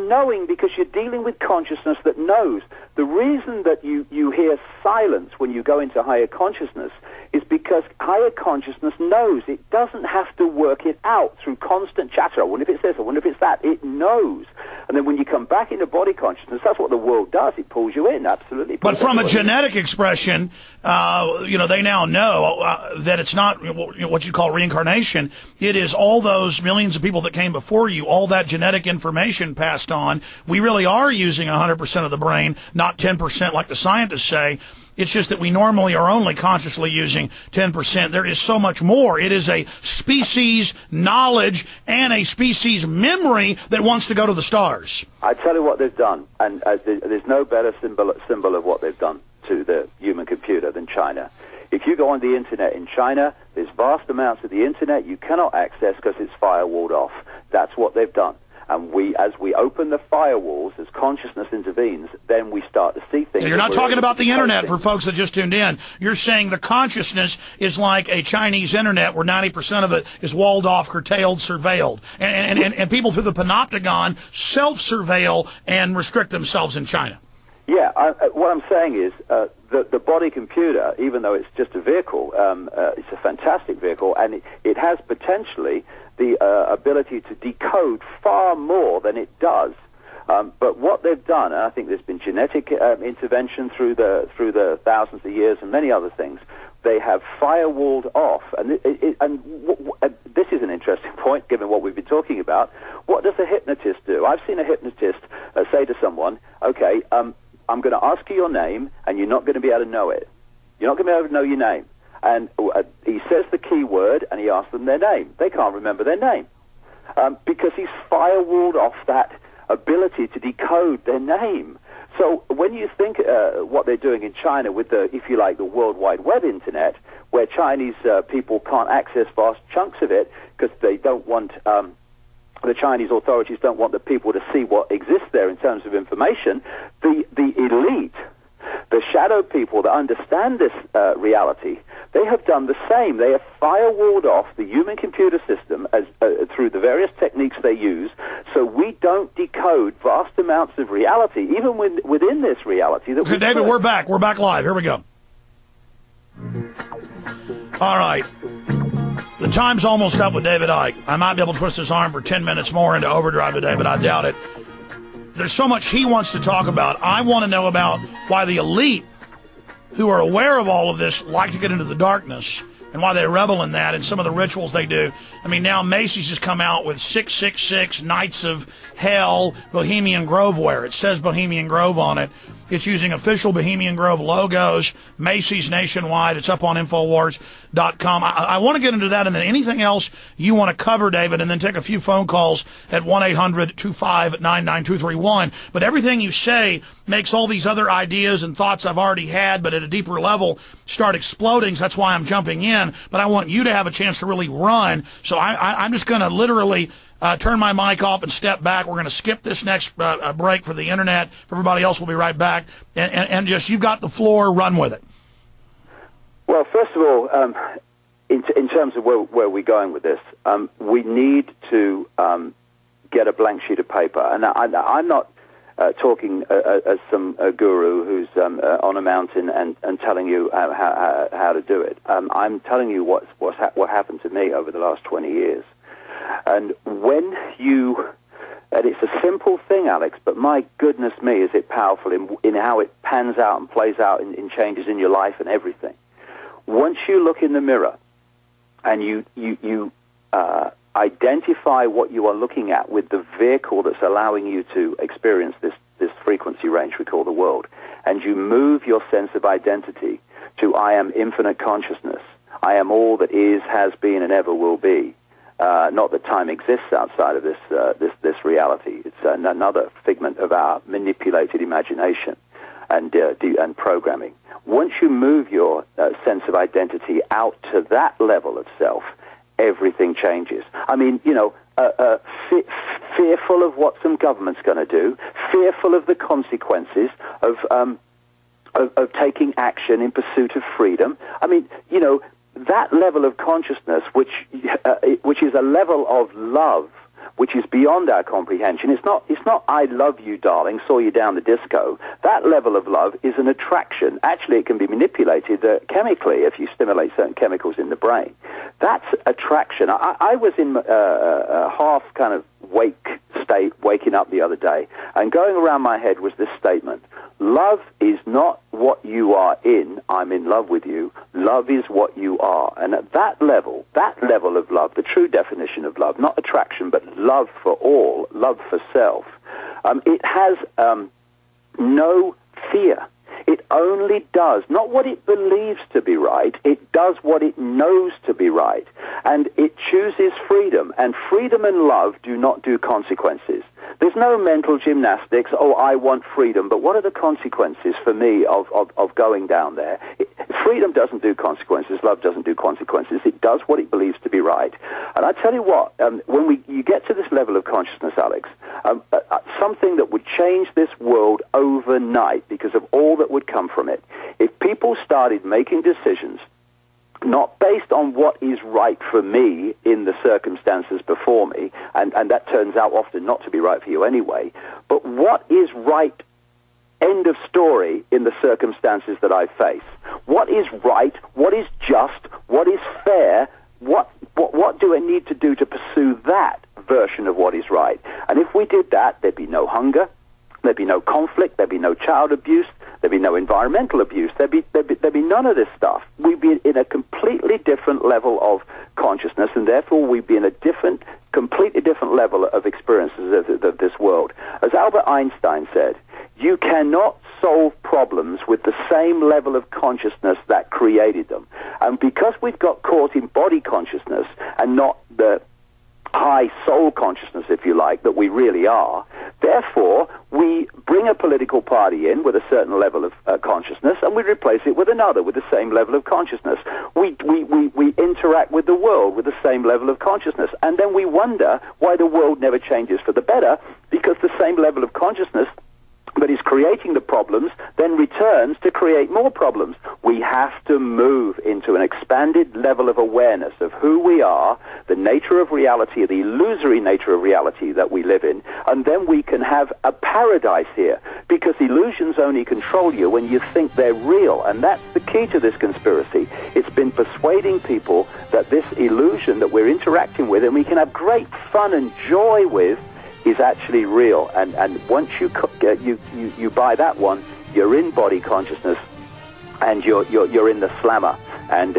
knowing because you're dealing with consciousness that knows. The reason that you hear silence when you go into higher consciousness is because higher consciousness knows. It doesn't have to work it out through constant chatter. I wonder if it's this, I wonder if it's that. It knows. And then when you come back into body consciousness, that's what the world does. It pulls you in, absolutely. But from a genetic expression, they now know that it's not what you call reincarnation. It is all those millions of people that came before you, all that genetic information passed on. We really are using 100% of the brain, not 10% like the scientists say. It's just that we normally are only consciously using 10%. There is so much more. It is a species knowledge and a species memory that wants to go to the stars. I tell you what they've done, and there's no better symbol of what they've done to the human computer than China. If you go on the internet in China, there's vast amounts of the internet you cannot access because it's firewalled off. That's what they've done. And as we open the firewalls, as consciousness intervenes, then we start to see things. You're not talking about the internet for folks that just tuned in. You're saying the consciousness is like a Chinese internet where 90% of it is walled off, curtailed, surveilled. And people through the panopticon self-surveil and restrict themselves in China. Yeah, what I'm saying is the body computer, even though it's just a vehicle, it's a fantastic vehicle, and it has potentially the ability to decode far more than it does. But what they've done, and I think there's been genetic intervention through the thousands of years and many other things, they have firewalled off. And this is an interesting point, given what we've been talking about. What does a hypnotist do? I've seen a hypnotist say to someone, okay, I'm going to ask you your name, and you're not going to be able to know it. You're not going to be able to know your name. And he says the key word, and he asks them their name. They can't remember their name because he's firewalled off that ability to decode their name. So when you think what they're doing in China with the, if you like, the World Wide Web Internet, where Chinese people can't access vast chunks of it because they don't want, the Chinese authorities don't want the people to see what exists there in terms of information, the elite, the shadow people that understand this reality, they have done the same. They have firewalled off the human-computer system through the various techniques they use, so we don't decode vast amounts of reality, even within this reality. That okay, David, we're back. We're back live. Here we go. All right. The time's almost up with David Icke. I might be able to twist his arm for 10 minutes more into overdrive today, but I doubt it. There's so much he wants to talk about. I want to know about why the elite, who are aware of all of this, like to get into the darkness, and why they revel in that and some of the rituals they do. I mean, now Macy's has come out with 666 Knights of Hell Bohemian Grove wear. It says Bohemian Grove on it. It's using official Bohemian Grove logos, Macy's nationwide. It's up on Infowars.com. I want to get into that, and then anything else you want to cover, David, and then take a few phone calls at 1-800-259-9231. But everything you say makes all these other ideas and thoughts I've already had, but at a deeper level, start exploding. So that's why I'm jumping in. But I want you to have a chance to really run. So I'm just going to literally turn my mic off and step back. We're going to skip this next break for the internet. For everybody else, we'll be right back. And just, you've got the floor, run with it. Well, first of all, in terms of where we're going with this, we need to get a blank sheet of paper. And I'm not talking as some guru who's on a mountain and telling you how to do it. I'm telling you what happened to me over the last 20 years. And when you, and it's a simple thing, Alex, but my goodness me, is it powerful in how it pans out and plays out in changes in your life and everything. Once you look in the mirror and you identify what you are looking at with the vehicle that's allowing you to experience this frequency range we call the world, and you move your sense of identity to I am infinite consciousness, I am all that is, has been, and ever will be. Not that time exists outside of this reality. It's another figment of our manipulated imagination and programming. Once you move your sense of identity out to that level of self, everything changes. I mean, fearful of what some government's going to do, fearful of the consequences of taking action in pursuit of freedom. I mean, that level of consciousness, which is a level of love, which is beyond our comprehension. It's not I love you, darling, saw you down the disco. That level of love is an attraction. Actually, it can be manipulated chemically if you stimulate certain chemicals in the brain. That's attraction. I was in a half kind of wake state, waking up the other day, and going around my head was this statement: love is not what you are in, I'm in love with you. Love is what you are. And at that level of love, the true definition of love, not attraction, but love for all, love for self, it has no fear. It only does not what it believes to be right, it does what it knows to be right. And it chooses freedom. And freedom and love do not do consequences. There's no mental gymnastics, oh, I want freedom, but what are the consequences for me of going down there? Freedom doesn't do consequences, love doesn't do consequences, it does what it believes to be right. And I tell you what, when you get to this level of consciousness, Alex, something that would change this world overnight because of all that would come from it, if people started making decisions not based on what is right for me in the circumstances before me, and that turns out often not to be right for you anyway, but what is right, end of story, in the circumstances that I face. What is right, what is just, what is fair, what do I need to do to pursue that version of what is right? And if we did that, there'd be no hunger, there'd be no conflict, there'd be no child abuse, there'd be no environmental abuse, there'd be none of this stuff. We'd be in a completely different level of consciousness, and therefore we'd be in a completely different level of experiences of this world. As Albert Einstein said, you cannot solve problems with the same level of consciousness that created them. And because we've got caught in body consciousness and not the high soul consciousness, if you like, that we really are, therefore we bring a political party in with a certain level of consciousness, and we replace it with another with the same level of consciousness. We interact with the world with the same level of consciousness, and then we wonder why the world never changes for the better, because the same level of consciousness that is creating the problems then returns to create more problems. We have to move into an expanded level of awareness of who we are, the nature of reality, the illusory nature of reality that we live in, and then we can have a paradise here, because illusions only control you when you think they're real, and that's the key to this conspiracy. It's been persuading people that this illusion that we're interacting with and we can have great fun and joy with is actually real, and once you buy that one, you're in body consciousness, and you're in the slammer. And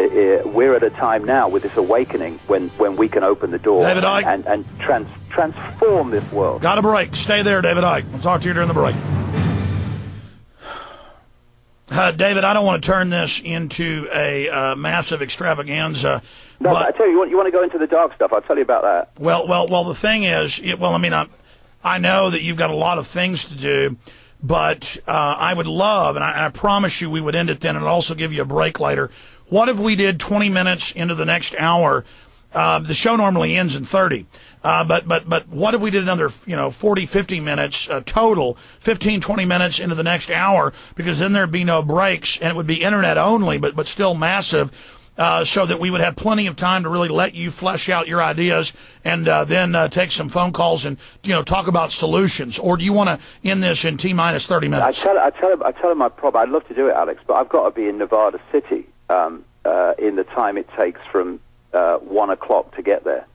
we're at a time now with this awakening when we can open the door David Icke, and transform this world. Got a break. Stay there, David Icke. We'll talk to you during the break. David, I don't want to turn this into a massive extravaganza. No, but I tell you, you want to go into the dark stuff? I'll tell you about that. Well, the thing is, I know that you've got a lot of things to do, but I would love, and I promise you we would end it then and also give you a break later. What if we did 20 minutes into the next hour? The show normally ends in 30. But what if we did another, 40, 50 minutes total, 15, 20 minutes into the next hour, because then there'd be no breaks, and it would be internet only, but still massive, so that we would have plenty of time to really let you flesh out your ideas and then take some phone calls and, talk about solutions. Or do you want to end this in T-minus 30 minutes? I tell him my problem. I'd love to do it, Alex, but I've got to be in Nevada City in the time it takes from 1 o'clock to get there.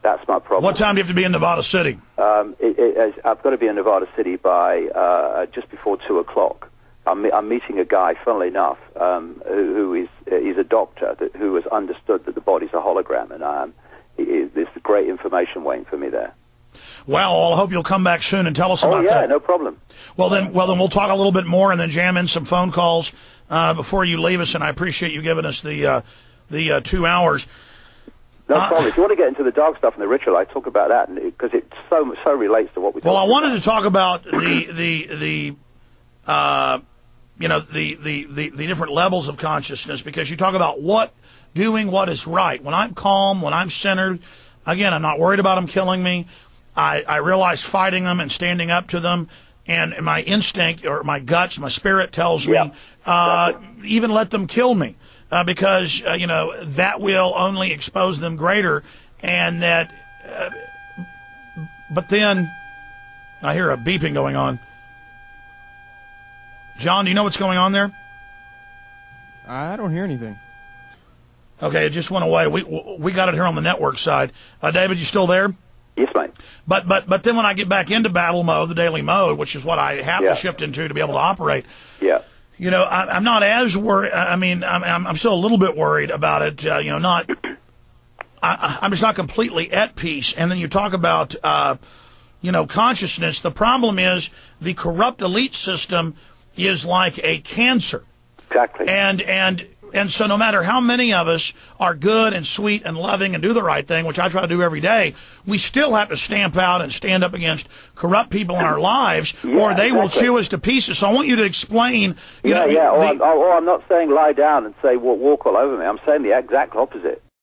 That's my problem. What time do you have to be in Nevada City? I've got to be in Nevada City by just before 2 o'clock. I'm meeting a guy, funnily enough, who is a doctor who has understood that the body's a hologram, and there's great information waiting for me there. Well, I hope you'll come back soon and tell us about that. Oh, yeah, no problem. Well, then we'll talk a little bit more and then jam in some phone calls before you leave us, and I appreciate you giving us the 2 hours. No problem. If you want to get into the dark stuff and the ritual, I talk about that because it so relates to what we. Well, I wanted to talk about the different levels of consciousness, because you talk about doing what is right. When I'm calm, when I'm centered, again, I'm not worried about them killing me. I realize fighting them and standing up to them, and my instinct or my guts, my spirit tells me, even let them kill me. Because, that will only expose them greater, and that But then I hear a beeping going on. John, do you know what's going on there? I don't hear anything. Okay, it just went away. We got it here on the network side. David, you still there? Yes, mate. But then when I get back into battle mode, the daily mode, which is what I have to shift into to be able to operate. Yeah. You know, I'm not as worried. I mean, I'm still a little bit worried about it. You know, not. I'm just not completely at peace. And then you talk about, you know, consciousness. The problem is the corrupt elite system is like a cancer. Exactly. And so no matter how many of us are good and sweet and loving and do the right thing, which I try to do every day, we still have to stamp out and stand up against corrupt people in our lives, or they will chew us to pieces. So I want you to explain. I'm not saying lie down and say walk all over me. I'm saying the exact opposite.